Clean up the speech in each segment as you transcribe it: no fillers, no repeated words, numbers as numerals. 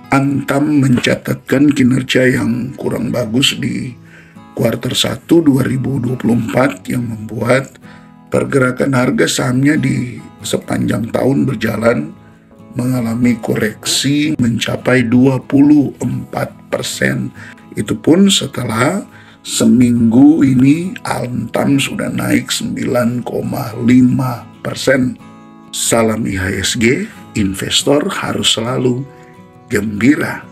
Antam mencatatkan kinerja yang kurang bagus di kuartal 1 2024 yang membuat pergerakan harga sahamnya di sepanjang tahun berjalan mengalami koreksi mencapai 24%. Itu pun setelah seminggu ini Antam sudah naik 9,5%. Salam IHSG, investor harus selalu gembira.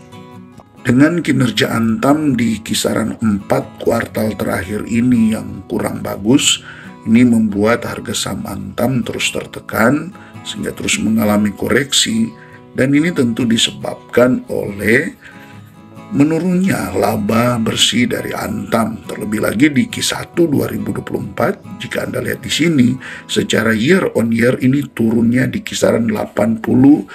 Dengan kinerja Antam di kisaran 4 kuartal terakhir ini yang kurang bagus, ini membuat harga saham Antam terus tertekan sehingga terus mengalami koreksi, dan ini tentu disebabkan oleh menurunnya laba bersih dari Antam. Terlebih lagi di Q1 2024, jika Anda lihat di sini, secara year on year ini turunnya di kisaran 86%,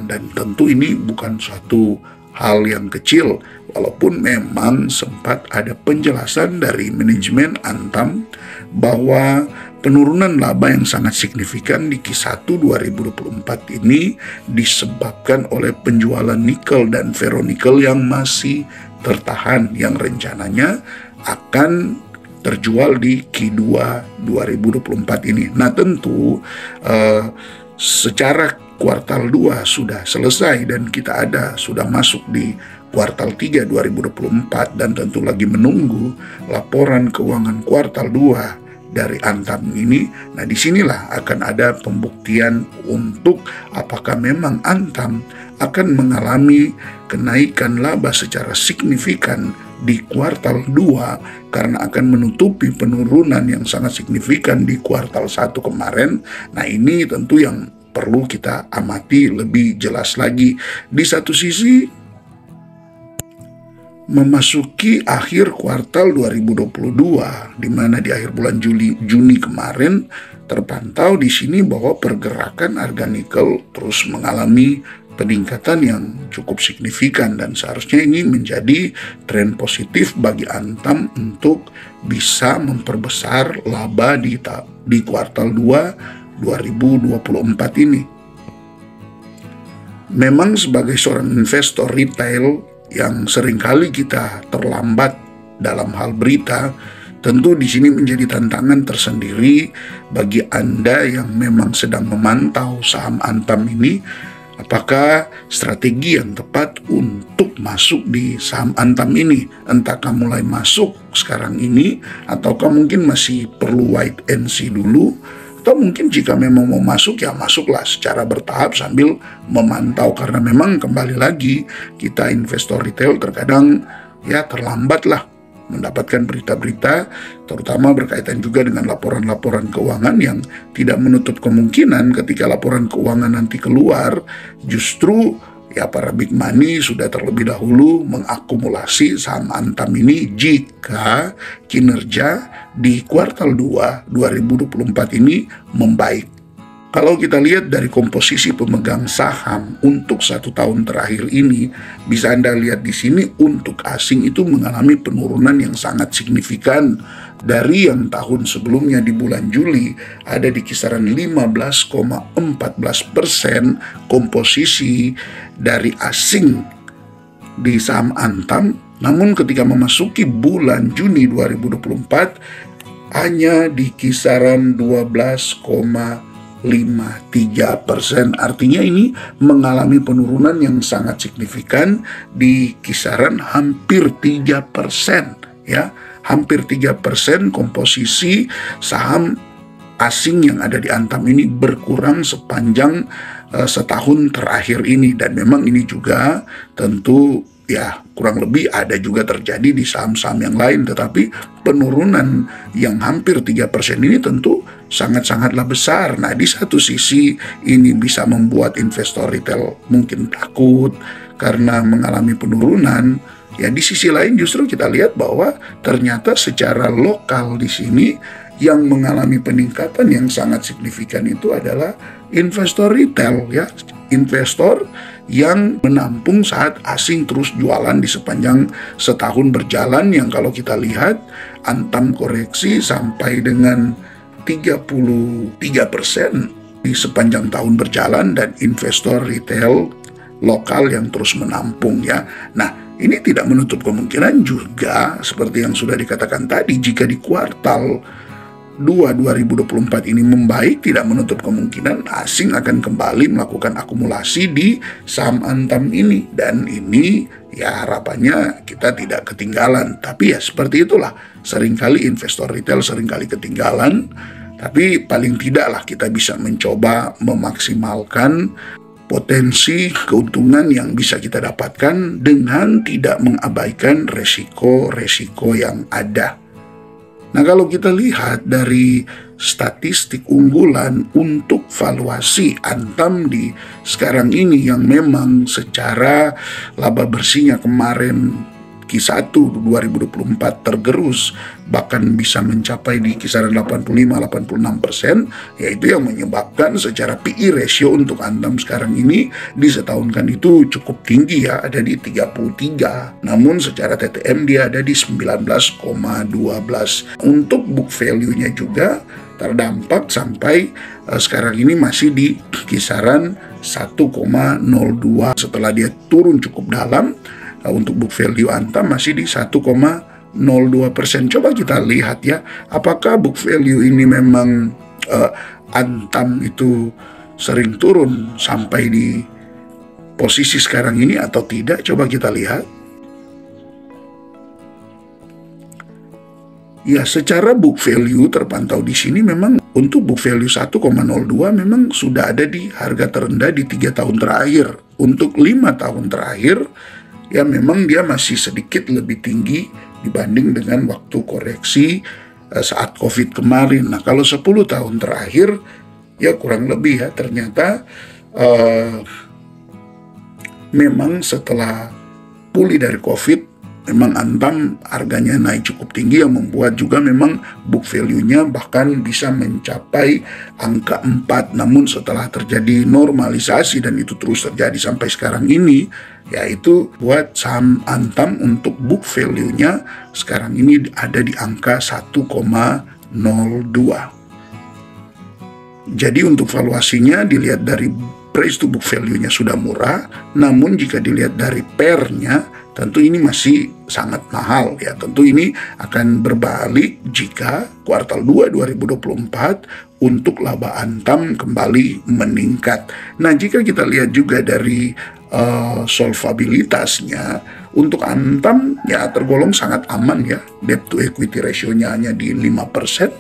dan tentu ini bukan suatu hal yang kecil, walaupun memang sempat ada penjelasan dari manajemen Antam bahwa penurunan laba yang sangat signifikan di Q1 2024 ini disebabkan oleh penjualan nikel dan ferronikel yang masih tertahan, yang rencananya akan terjual di Q2 2024 ini. Nah tentu secara kuartal 2 sudah selesai dan kita sudah masuk di kuartal 3 2024 dan tentu lagi menunggu laporan keuangan kuartal 2 dari Antam ini. Nah disinilah akan ada pembuktian untuk apakah memang Antam akan mengalami kenaikan laba secara signifikan di kuartal 2 karena akan menutupi penurunan yang sangat signifikan di kuartal 1 kemarin. Nah ini tentu yang perlu kita amati lebih jelas lagi. Di satu sisi memasuki akhir kuartal 2022, di mana di akhir bulan Juni kemarin terpantau di sini bahwa pergerakan harga nikel terus mengalami peningkatan yang cukup signifikan, dan seharusnya ini menjadi tren positif bagi Antam untuk bisa memperbesar laba di kuartal 2 2024 ini. Memang sebagai seorang investor retail yang seringkali kita terlambat dalam hal berita, tentu di sini menjadi tantangan tersendiri bagi Anda yang memang sedang memantau saham Antam ini. Apakah strategi yang tepat untuk masuk di saham Antam ini? Entahkah mulai masuk sekarang ini, ataukah mungkin masih perlu wait and see dulu? Atau mungkin jika memang mau masuk, ya masuklah secara bertahap sambil memantau. Karena memang kembali lagi kita investor retail terkadang ya terlambatlah mendapatkan berita-berita, terutama berkaitan juga dengan laporan-laporan keuangan yang tidak menutup kemungkinan ketika laporan keuangan nanti keluar, justru ya para big money sudah terlebih dahulu mengakumulasi saham Antam ini jika kinerja di kuartal 2 2024 ini membaik. Kalau kita lihat dari komposisi pemegang saham untuk 1 tahun terakhir ini, bisa Anda lihat di sini untuk asing itu mengalami penurunan yang sangat signifikan dari yang tahun sebelumnya di bulan Juli ada di kisaran 15,14% komposisi dari asing di saham Antam. Namun ketika memasuki bulan Juni 2024 hanya di kisaran 12,53%. Artinya ini mengalami penurunan yang sangat signifikan di kisaran hampir 3%, ya. Hampir 3% komposisi saham asing yang ada di Antam ini berkurang sepanjang setahun terakhir ini. Dan memang ini juga tentu ya kurang lebih ada juga terjadi di saham-saham yang lain, tetapi penurunan yang hampir 3% ini tentu sangat-sangatlah besar. Nah di satu sisi ini bisa membuat investor retail mungkin takut karena mengalami penurunan. Ya di sisi lain justru kita lihat bahwa ternyata secara lokal di sini yang mengalami peningkatan yang sangat signifikan itu adalah investor retail, ya, investor yang menampung saat asing terus jualan di sepanjang setahun berjalan, yang kalau kita lihat Antam koreksi sampai dengan 33% di sepanjang tahun berjalan, dan investor retail lokal yang terus menampung ya. Nah, ini tidak menutup kemungkinan juga seperti yang sudah dikatakan tadi, jika di kuartal 2 2024 ini membaik, tidak menutup kemungkinan asing akan kembali melakukan akumulasi di saham Antam ini. Dan ini ya harapannya kita tidak ketinggalan. Tapi ya seperti itulah, seringkali investor retail seringkali ketinggalan. Tapi paling tidaklah kita bisa mencoba memaksimalkan potensi keuntungan yang bisa kita dapatkan dengan tidak mengabaikan resiko-resiko yang ada. Nah, kalau kita lihat dari statistik unggulan untuk valuasi Antam di sekarang ini yang memang secara laba bersihnya kemarin Q1 2024 tergerus, bahkan bisa mencapai di kisaran 85-86%, yaitu yang menyebabkan secara PE ratio untuk Antam sekarang ini di setahunkan itu cukup tinggi ya, ada di 33. Namun secara TTM dia ada di 19,12. Untuk book value-nya juga terdampak sampai sekarang ini masih di kisaran 1,02. Setelah dia turun cukup dalam, untuk book value Antam masih di 1,02%. Coba kita lihat ya, apakah book value ini memang Antam itu sering turun sampai di posisi sekarang ini atau tidak? Coba kita lihat. Ya, secara book value terpantau di sini memang untuk book value 1,02 memang sudah ada di harga terendah di 3 tahun terakhir. Untuk 5 tahun terakhir ya memang dia masih sedikit lebih tinggi dibanding dengan waktu koreksi saat COVID kemarin. Nah, kalau 10 tahun terakhir ya kurang lebih ya ternyata memang setelah pulih dari COVID memang Antam harganya naik cukup tinggi, yang membuat juga memang book value-nya bahkan bisa mencapai angka 4. Namun setelah terjadi normalisasi dan itu terus terjadi sampai sekarang ini, yaitu buat saham Antam untuk book value-nya sekarang ini ada di angka 1,02. Jadi untuk valuasinya dilihat dari price to book value-nya sudah murah, namun jika dilihat dari pair-nya tentu ini masih sangat mahal ya. Tentu ini akan berbalik jika kuartal 2 2024 untuk laba Antam kembali meningkat. Nah, jika kita lihat juga dari solvabilitasnya untuk Antam ya tergolong sangat aman ya. Debt to equity ratio-nya hanya di 5%,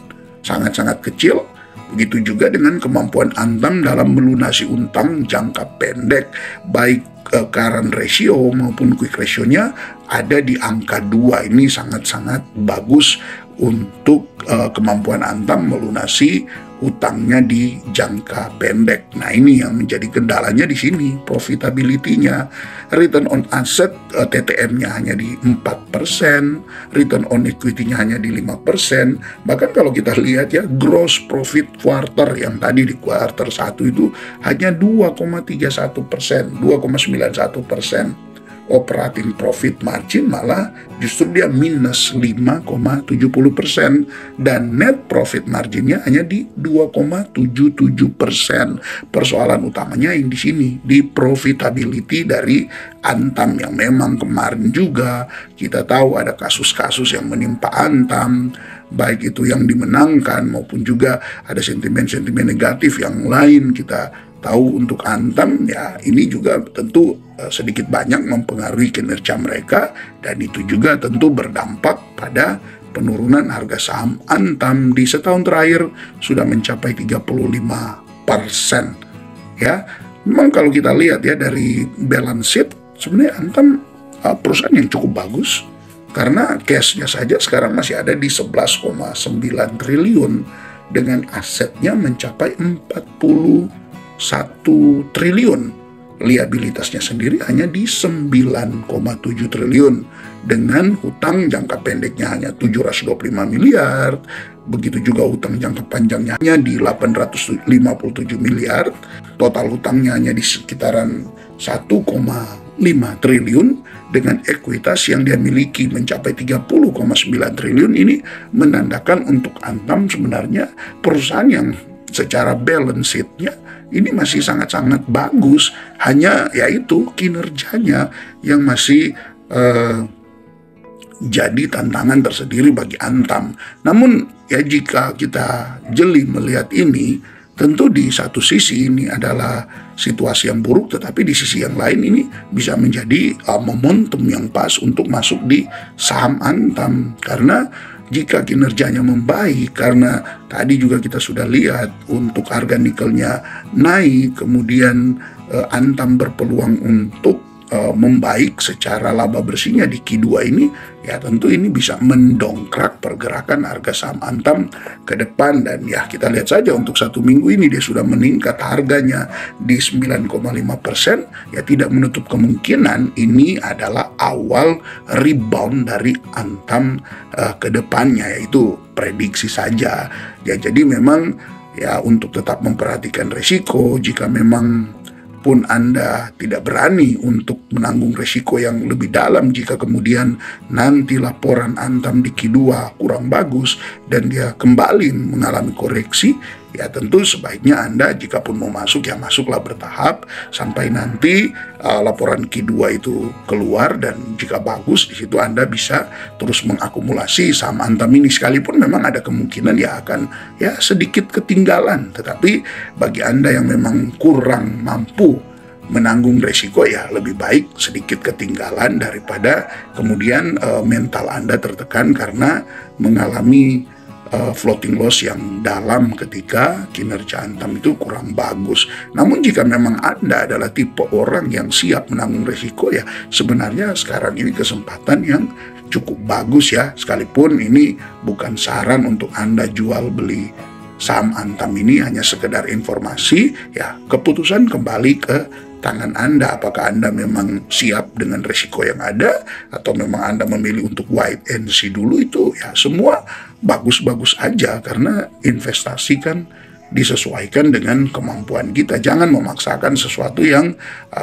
sangat-sangat kecil. Begitu juga dengan kemampuan Antam dalam melunasi utang jangka pendek, baik current ratio maupun quick ratio-nya ada di angka 2. Ini sangat-sangat bagus untuk kemampuan Antam melunasi utangnya di jangka pendek. Nah, ini yang menjadi kendalanya di sini, profitability-nya. Return on asset TTM-nya hanya di 4%, return on equity-nya hanya di 5%. Bahkan kalau kita lihat ya, gross profit quarter yang tadi di kuartal 1 itu hanya 2,31%, 2,91%. Operating profit margin malah justru dia minus 5,70%, dan net profit marginnya hanya di 2,77%. Persoalan utamanya yang di sini di profitability dari Antam, yang memang kemarin juga kita tahu ada kasus-kasus yang menimpa Antam, baik itu yang dimenangkan maupun juga ada sentimen-sentimen negatif yang lain. Kita tahu untuk Antam ya ini juga tentu sedikit banyak mempengaruhi kinerja mereka, dan itu juga tentu berdampak pada penurunan harga saham Antam di setahun terakhir sudah mencapai 35%. Ya, memang kalau kita lihat ya dari balance sheet sebenarnya Antam perusahaan yang cukup bagus, karena cash-nya saja sekarang masih ada di 11,9 triliun dengan asetnya mencapai 41 triliun. Liabilitasnya sendiri hanya di 9,7 triliun dengan hutang jangka pendeknya hanya 725 miliar. Begitu juga hutang jangka panjangnya hanya di 857 miliar. Total hutangnya hanya di sekitaran 1,5 triliun dengan ekuitas yang dia miliki mencapai 30,9 triliun. Ini menandakan untuk Antam sebenarnya perusahaan yang secara balance sheet-nya ini masih sangat-sangat bagus, hanya yaitu kinerjanya yang masih jadi tantangan tersendiri bagi Antam. Namun ya jika kita jeli melihat ini, tentu di satu sisi ini adalah situasi yang buruk, tetapi di sisi yang lain ini bisa menjadi momentum yang pas untuk masuk di saham Antam. Karena jika kinerjanya membaik, karena tadi juga kita sudah lihat untuk harga nikelnya naik, kemudian Antam berpeluang untuk membaik secara laba bersihnya di Q2 ini, ya tentu ini bisa mendongkrak pergerakan harga saham Antam ke depan. Dan ya kita lihat saja untuk 1 minggu ini dia sudah meningkat harganya di 9,5%, ya tidak menutup kemungkinan ini adalah awal rebound dari Antam ke depannya, yaitu prediksi saja. Ya jadi memang ya untuk tetap memperhatikan resiko, jika memang pun Anda tidak berani untuk menanggung resiko yang lebih dalam jika kemudian nanti laporan Antam di Q2 kurang bagus dan dia kembali mengalami koreksi, ya tentu sebaiknya Anda jika pun mau masuk ya masuklah bertahap sampai nanti laporan Q2 itu keluar, dan jika bagus di situ Anda bisa terus mengakumulasi saham Antam ini, sekalipun memang ada kemungkinan ya akan ya sedikit ketinggalan. Tetapi bagi Anda yang memang kurang mampu menanggung resiko, ya lebih baik sedikit ketinggalan daripada kemudian mental Anda tertekan karena mengalami floating loss yang dalam ketika kinerja Antam itu kurang bagus. Namun jika memang Anda adalah tipe orang yang siap menanggung resiko, ya sebenarnya sekarang ini kesempatan yang cukup bagus ya, sekalipun ini bukan saran untuk Anda jual beli saham Antam ini, hanya sekedar informasi. Ya keputusan kembali ke tangan Anda, apakah Anda memang siap dengan resiko yang ada atau memang Anda memilih untuk wait and see dulu. Itu ya semua bagus-bagus aja, karena investasi kan disesuaikan dengan kemampuan kita. Jangan memaksakan sesuatu yang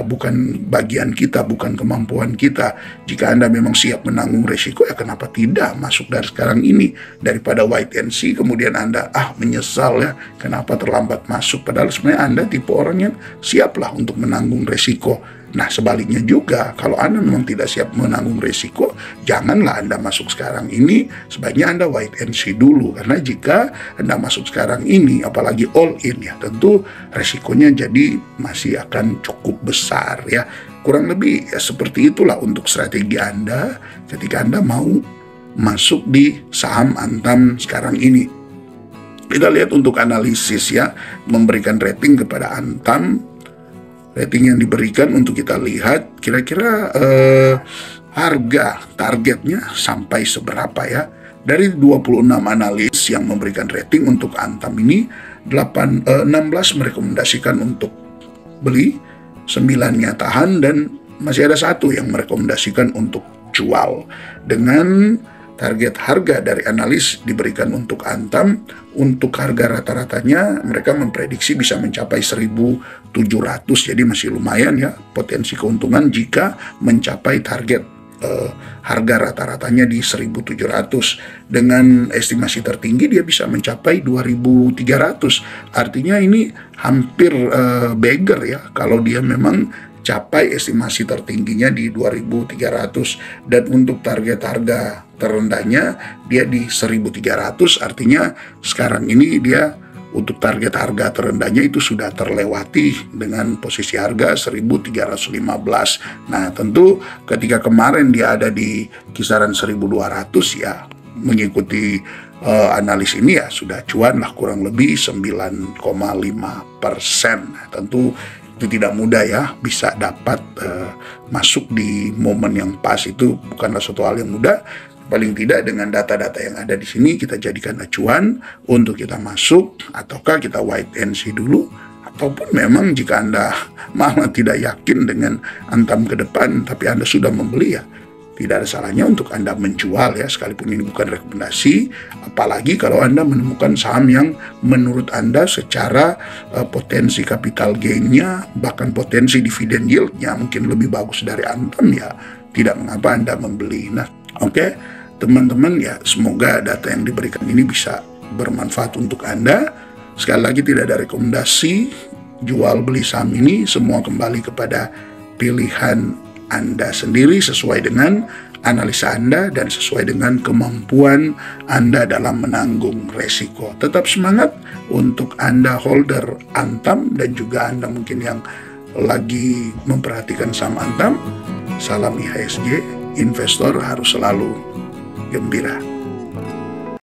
bukan bagian kita, bukan kemampuan kita. Jika Anda memang siap menanggung resiko, ya kenapa tidak masuk dari sekarang ini, daripada wait and see kemudian Anda menyesal ya kenapa terlambat masuk, padahal sebenarnya Anda tipe orang yang siaplah untuk menanggung resiko. Nah sebaliknya juga, kalau Anda memang tidak siap menanggung resiko, janganlah Anda masuk sekarang ini, sebaiknya Anda wait and see dulu. Karena jika Anda masuk sekarang ini, apalagi all in, ya tentu resikonya jadi masih akan cukup besar ya. Kurang lebih ya seperti itulah untuk strategi Anda ketika Anda mau masuk di saham Antam sekarang ini. Kita lihat untuk analisis ya, memberikan rating kepada Antam. Rating yang diberikan untuk kita lihat kira-kira harga targetnya sampai seberapa ya. Dari 26 analis yang memberikan rating untuk Antam ini, 16 merekomendasikan untuk beli, 9-nya tahan, dan masih ada 1 yang merekomendasikan untuk jual. Dengan target harga dari analis diberikan untuk Antam, untuk harga rata-ratanya mereka memprediksi bisa mencapai 1.700, jadi masih lumayan ya potensi keuntungan jika mencapai target harga rata-ratanya di 1.700. Dengan estimasi tertinggi dia bisa mencapai 2.300, artinya ini hampir beggar ya kalau dia memang capai estimasi tertingginya di 2.300, dan untuk target harga terendahnya dia di 1.300, artinya sekarang ini dia untuk target harga terendahnya itu sudah terlewati dengan posisi harga 1.315. Nah tentu ketika kemarin dia ada di kisaran 1.200 ya, mengikuti analis ini ya sudah cuan lah kurang lebih 9,5%. Tentu itu tidak mudah ya, bisa dapat masuk di momen yang pas itu bukanlah suatu hal yang mudah. Paling tidak dengan data-data yang ada di sini kita jadikan acuan untuk kita masuk, ataukah kita wait and see dulu, ataupun memang jika Anda malah tidak yakin dengan Antam ke depan tapi Anda sudah membeli, ya tidak ada salahnya untuk Anda menjual ya, sekalipun ini bukan rekomendasi. Apalagi kalau Anda menemukan saham yang menurut Anda secara potensi capital gain-nya, bahkan potensi dividen yield-nya mungkin lebih bagus dari Antam, ya tidak mengapa Anda membeli. Nah oke, teman-teman ya, semoga data yang diberikan ini bisa bermanfaat untuk Anda. Sekali lagi tidak ada rekomendasi, jual beli saham ini semua kembali kepada pilihan Anda sendiri sesuai dengan analisa Anda dan sesuai dengan kemampuan Anda dalam menanggung resiko. Tetap semangat untuk Anda holder Antam dan juga Anda mungkin yang lagi memperhatikan saham Antam. Salam IHSG, investor harus selalu gembira.